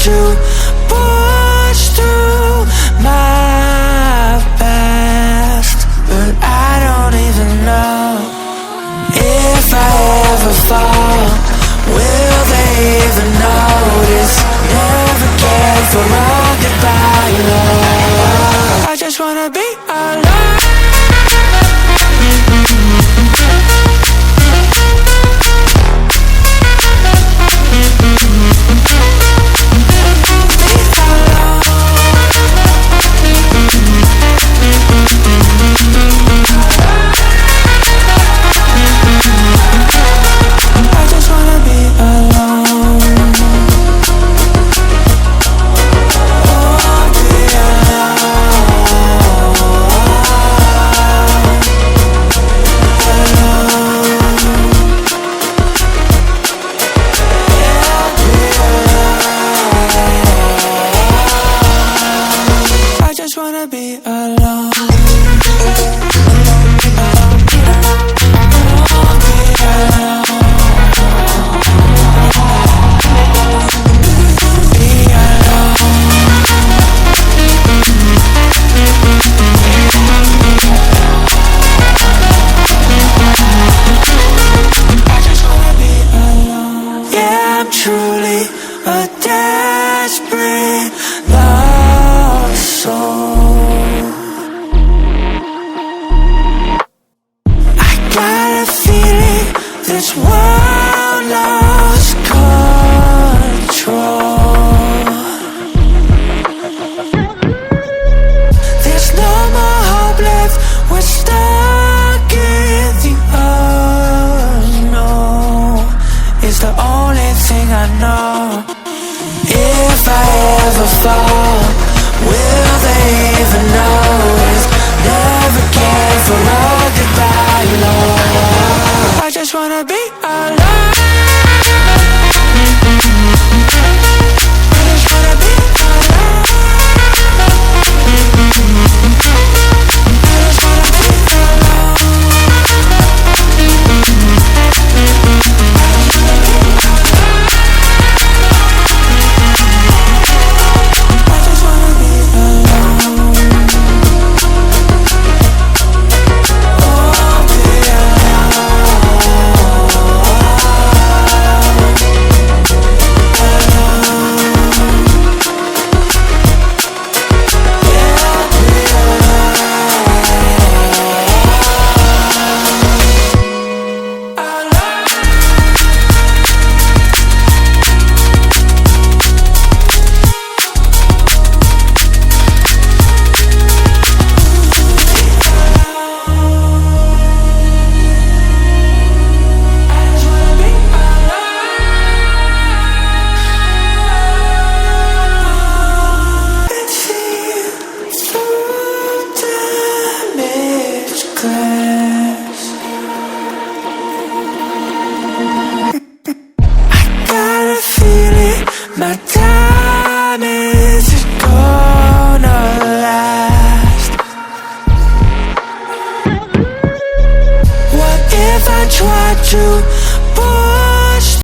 to push through my past, but I don't even know if I ever fall. Will they even notice? Never cared for a goodbye, no. I just wanna be alone. Truly a desperate lost soul. I got a feeling this world lost control. There's no more hope left, we're stuck in the unknown. It's the only thing I know. If I ever fall, will they even notice? Never cared for a goodbye, no. I just wanna be alone. I just wanna be alone. I just wanna be alone. My time is gonna last. What if I try to pull